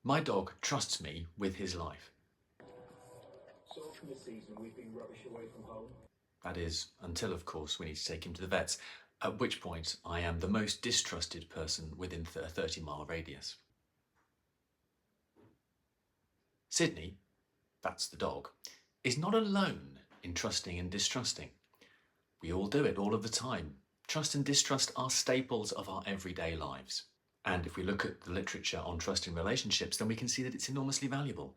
My dog trusts me with his life. So often this season we've been rubbish away from home. That is, until of course we need to take him to the vets, at which point I am the most distrusted person within a 30-mile radius. Sydney, that's the dog, is not alone in trusting and distrusting. We all do it all of the time. Trust and distrust are staples of our everyday lives. And if we look at the literature on trust in relationships, then we can see that it's enormously valuable.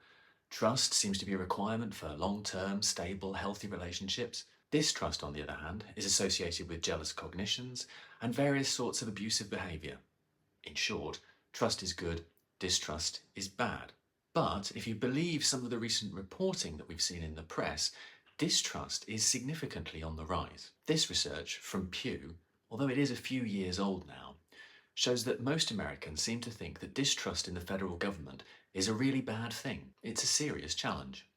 Trust seems to be a requirement for long-term, stable, healthy relationships. Distrust, on the other hand, is associated with jealous cognitions and various sorts of abusive behaviour. In short, trust is good, distrust is bad. But if you believe some of the recent reporting that we've seen in the press, distrust is significantly on the rise. This research from Pew, although it is a few years old now, shows that most Americans seem to think that distrust in the federal government is a really bad thing. It's a serious challenge.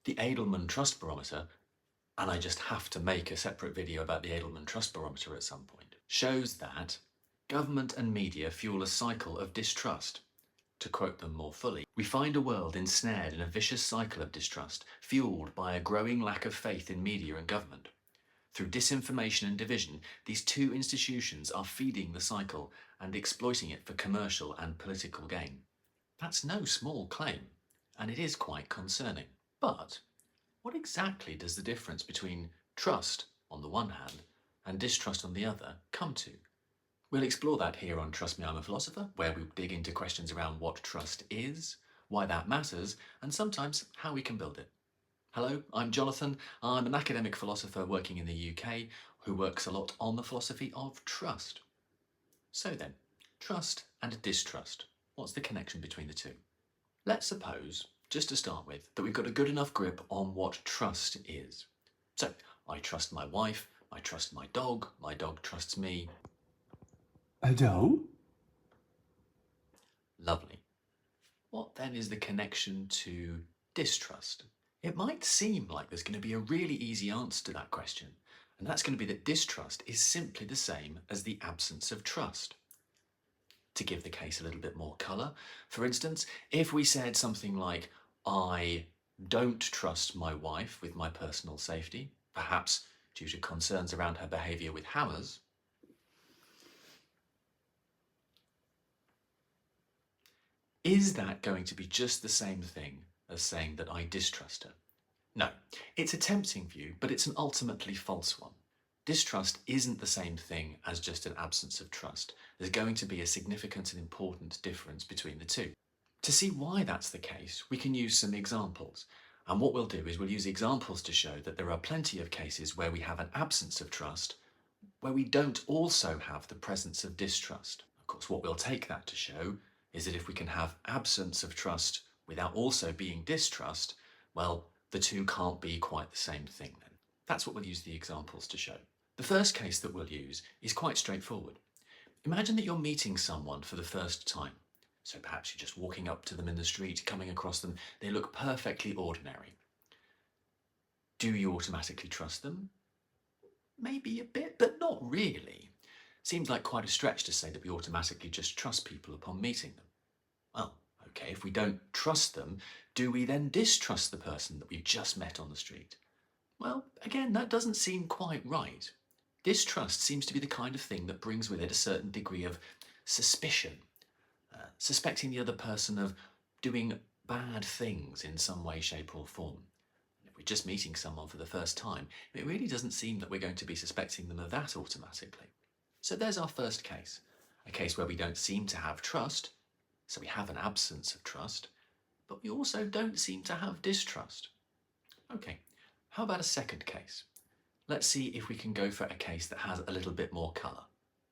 The Edelman Trust Barometer, and I just have to make a separate video about the Edelman Trust Barometer at some point, shows that government and media fuel a cycle of distrust. To quote them more fully, we find a world ensnared in a vicious cycle of distrust, fueled by a growing lack of faith in media and government. Through disinformation and division, these two institutions are feeding the cycle and exploiting it for commercial and political gain. That's no small claim, and it is quite concerning. But what exactly does the difference between trust on the one hand and distrust on the other come to? We'll explore that here on Trust Me, I'm a Philosopher, where we dig into questions around what trust is, why that matters, and sometimes how we can build it. Hello, I'm Jonathan. I'm an academic philosopher working in the UK who works a lot on the philosophy of trust. So then, trust and distrust. What's the connection between the two? Let's suppose, just to start with, that we've got a good enough grip on what trust is. So, I trust my wife, I trust my dog trusts me. A dog? Lovely. What then is the connection to distrust? It might seem like there's going to be a really easy answer to that question, and that's going to be that distrust is simply the same as the absence of trust. To give the case a little bit more colour, for instance, if we said something like, I don't trust my wife with my personal safety, perhaps due to concerns around her behaviour with hammers, is that going to be just the same thing as saying that I distrust her? No, it's a tempting view, but it's an ultimately false one. Distrust isn't the same thing as just an absence of trust. There's going to be a significant and important difference between the two. To see why that's the case, we can use some examples. And what we'll do is we'll use examples to show that there are plenty of cases where we have an absence of trust, where we don't also have the presence of distrust. Of course, what we'll take that to show is that if we can have absence of trust without also being distrust, well, the two can't be quite the same thing then. That's what we'll use the examples to show. The first case that we'll use is quite straightforward. Imagine that you're meeting someone for the first time. So perhaps you're just walking up to them in the street, coming across them, they look perfectly ordinary. Do you automatically trust them? Maybe a bit, but not really. Seems like quite a stretch to say that we automatically just trust people upon meeting them. Well, okay, if we don't trust them, do we then distrust the person that we've just met on the street? Well, again, that doesn't seem quite right. Distrust seems to be the kind of thing that brings with it a certain degree of suspicion, suspecting the other person of doing bad things in some way, shape or form. If we're just meeting someone for the first time, it really doesn't seem that we're going to be suspecting them of that automatically. So there's our first case, a case where we don't seem to have trust, so we have an absence of trust, but we also don't seem to have distrust. Okay, how about a second case? Let's see if we can go for a case that has a little bit more colour.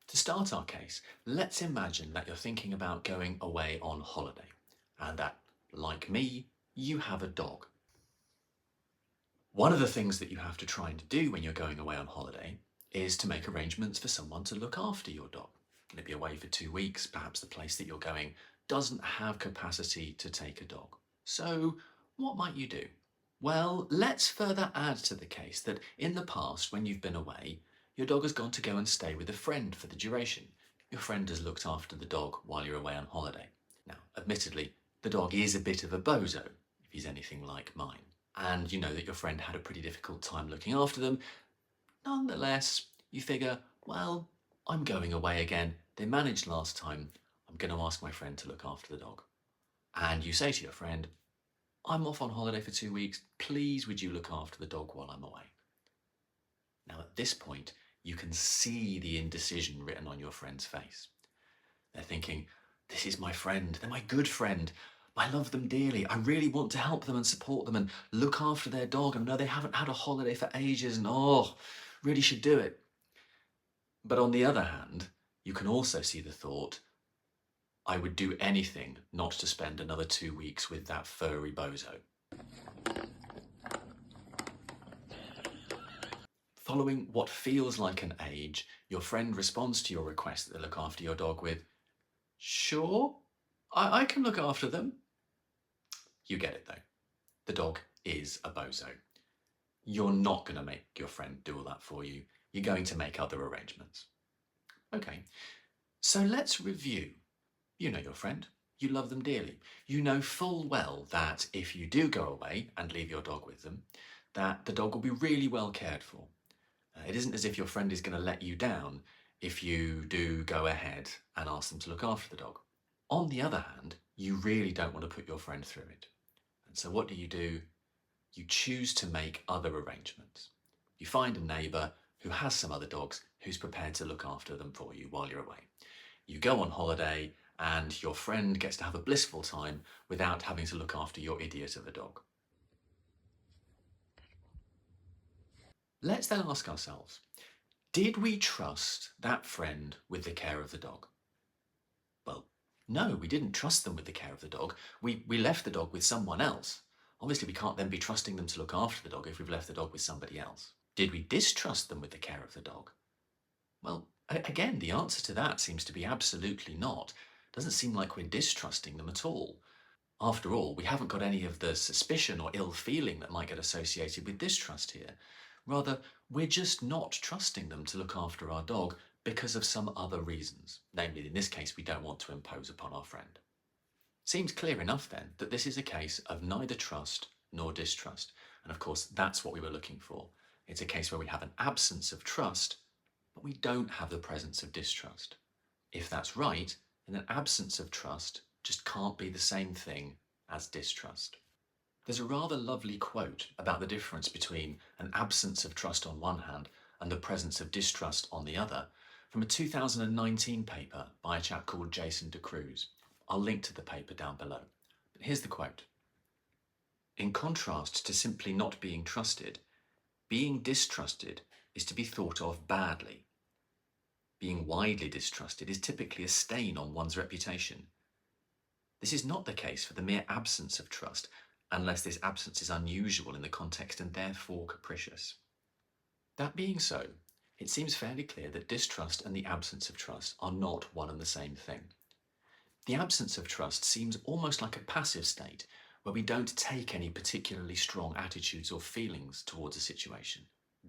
To start our case, let's imagine that you're thinking about going away on holiday, and that, like me, you have a dog. One of the things that you have to try and do when you're going away on holiday is to make arrangements for someone to look after your dog. You're going to be away for 2 weeks, perhaps the place that you're going doesn't have capacity to take a dog. So what might you do? Well, let's further add to the case that in the past, when you've been away, your dog has gone to go and stay with a friend for the duration. Your friend has looked after the dog while you're away on holiday. Now, admittedly, the dog is a bit of a bozo, if he's anything like mine, and you know that your friend had a pretty difficult time looking after them, nonetheless, you figure, well, I'm going away again. They managed last time. I'm going to ask my friend to look after the dog. And you say to your friend, I'm off on holiday for 2 weeks. Please, would you look after the dog while I'm away? Now, at this point, you can see the indecision written on your friend's face. They're thinking, this is my friend. They're my good friend. I love them dearly. I really want to help them and support them and look after their dog. And no, they haven't had a holiday for ages and really should do it. But on the other hand, you can also see the thought, I would do anything not to spend another 2 weeks with that furry bozo. Following what feels like an age, your friend responds to your request that they look after your dog with, sure, I can look after them. You get it though. The dog is a bozo. You're not going to make your friend do all that for you. You're going to make other arrangements. Okay, so let's review. You know your friend. You love them dearly. You know full well that if you do go away and leave your dog with them, that the dog will be really well cared for. It isn't as if your friend is going to let you down if you do go ahead and ask them to look after the dog. On the other hand, you really don't want to put your friend through it. And so what do? You choose to make other arrangements. You find a neighbour who has some other dogs who's prepared to look after them for you while you're away. You go on holiday and your friend gets to have a blissful time without having to look after your idiot of a dog. Let's then ask ourselves, did we trust that friend with the care of the dog? Well, no, we didn't trust them with the care of the dog. We left the dog with someone else. Obviously, we can't then be trusting them to look after the dog if we've left the dog with somebody else. Did we distrust them with the care of the dog? Well, again, the answer to that seems to be absolutely not. Doesn't seem like we're distrusting them at all. After all, we haven't got any of the suspicion or ill feeling that might get associated with distrust here. Rather, we're just not trusting them to look after our dog because of some other reasons. Namely, in this case, we don't want to impose upon our friend. Seems clear enough then that this is a case of neither trust nor distrust. And of course, that's what we were looking for. It's a case where we have an absence of trust, but we don't have the presence of distrust. If that's right, then an absence of trust just can't be the same thing as distrust. There's a rather lovely quote about the difference between an absence of trust on one hand and the presence of distrust on the other from a 2019 paper by a chap called Jason DeCruz. I'll link to the paper down below. But here's the quote. In contrast to simply not being trusted, being distrusted is to be thought of badly. Being widely distrusted is typically a stain on one's reputation. This is not the case for the mere absence of trust, unless this absence is unusual in the context and therefore capricious. That being so, it seems fairly clear that distrust and the absence of trust are not one and the same thing. The absence of trust seems almost like a passive state where we don't take any particularly strong attitudes or feelings towards a situation.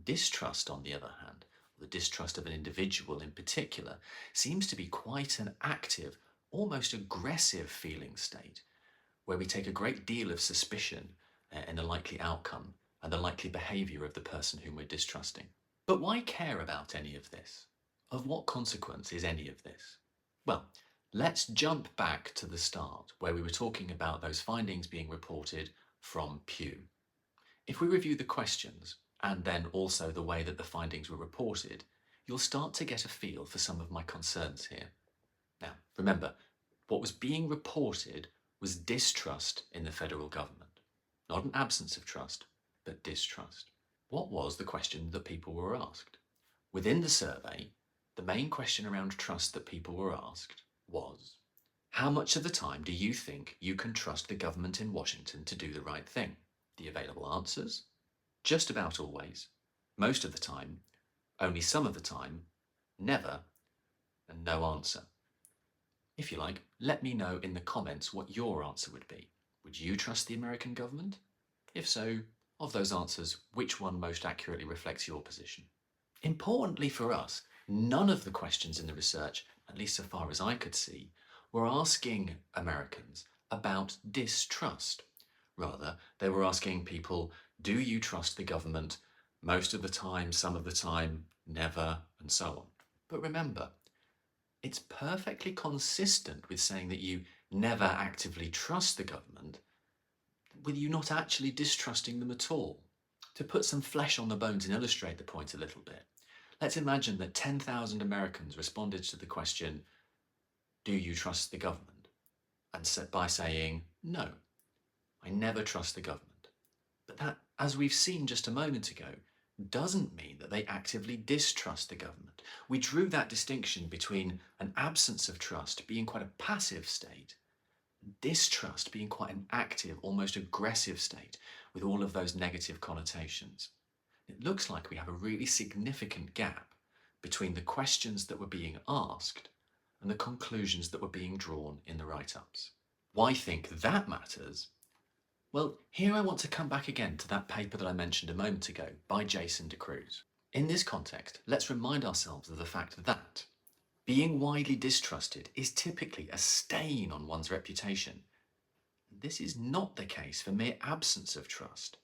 Distrust, on the other hand, or the distrust of an individual in particular, seems to be quite an active, almost aggressive feeling state, where we take a great deal of suspicion in the likely outcome and the likely behaviour of the person whom we're distrusting. But why care about any of this? Of what consequence is any of this? Well, let's jump back to the start, where we were talking about those findings being reported from Pew. If we review the questions, and then also the way that the findings were reported, you'll start to get a feel for some of my concerns here. Now, remember, what was being reported was distrust in the federal government. Not an absence of trust, but distrust. What was the question that people were asked? Within the survey, the main question around trust that people were asked was, how much of the time do you think you can trust the government in Washington to do the right thing? The available answers? Just about always, most of the time, only some of the time, never, and no answer. If you like, let me know in the comments what your answer would be. Would you trust the American government? If so, of those answers, which one most accurately reflects your position? Importantly for us, none of the questions in the research, at least so far as I could see, were asking Americans about distrust. Rather, they were asking people, do you trust the government most of the time, some of the time, never, and so on. But remember, it's perfectly consistent with saying that you never actively trust the government with you not actually distrusting them at all. To put some flesh on the bones and illustrate the point a little bit, let's imagine that 10,000 Americans responded to the question, do you trust the government? And said by saying, no, I never trust the government. But that, as we've seen just a moment ago, doesn't mean that they actively distrust the government. We drew that distinction between an absence of trust being quite a passive state, distrust being quite an active, almost aggressive state with all of those negative connotations. It looks like we have a really significant gap between the questions that were being asked and the conclusions that were being drawn in the write-ups. Why think that matters? Well, here I want to come back again to that paper that I mentioned a moment ago by Jason DeCruz. In this context, let's remind ourselves of the fact that being widely distrusted is typically a stain on one's reputation. This is not the case for mere absence of trust.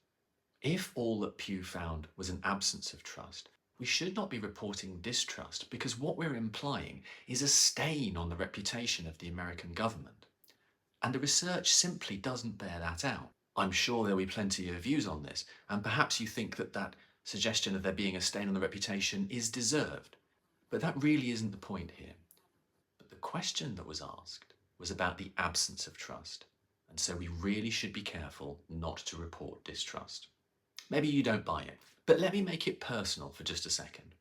If all that Pew found was an absence of trust, we should not be reporting distrust because what we're implying is a stain on the reputation of the American government. And the research simply doesn't bear that out. I'm sure there'll be plenty of views on this, and perhaps you think that that suggestion of there being a stain on the reputation is deserved. But that really isn't the point here. But the question that was asked was about the absence of trust, and so we really should be careful not to report distrust. Maybe you don't buy it, but let me make it personal for just a second.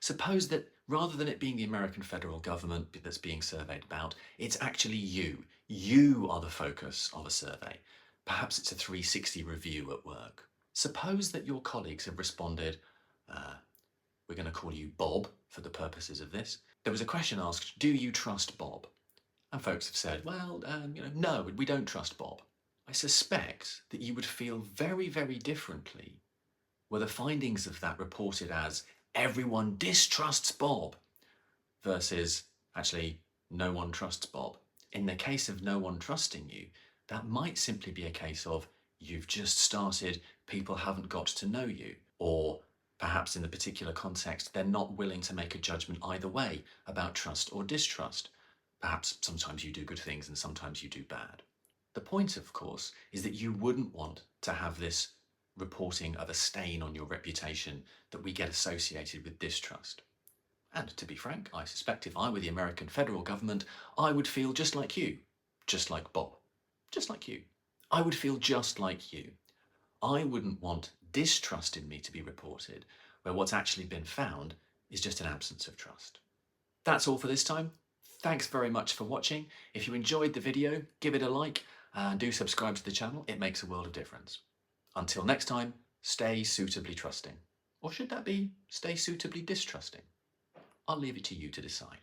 Suppose that rather than it being the American federal government that's being surveyed about, it's actually you. You are the focus of a survey. Perhaps it's a 360 review at work. Suppose that your colleagues have responded, we're going to call you Bob for the purposes of this. There was a question asked, do you trust Bob? And folks have said, well, no, we don't trust Bob. I suspect that you would feel very, very differently were the findings of that reported as everyone distrusts Bob versus actually no one trusts Bob. In the case of no one trusting you, that might simply be a case of you've just started, people haven't got to know you, or perhaps in the particular context, they're not willing to make a judgment either way about trust or distrust. Perhaps sometimes you do good things and sometimes you do bad. The point, of course, is that you wouldn't want to have this reporting of a stain on your reputation that we get associated with distrust. And to be frank, I suspect if I were the American federal government, I would feel just like you, just like Bob, just like you. I would feel just like you. I wouldn't want distrust in me to be reported, where what's actually been found is just an absence of trust. That's all for this time. Thanks very much for watching. If you enjoyed the video, give it a like and do subscribe to the channel. It makes a world of difference. Until next time, stay suitably trusting. Or should that be stay suitably distrusting? I'll leave it to you to decide.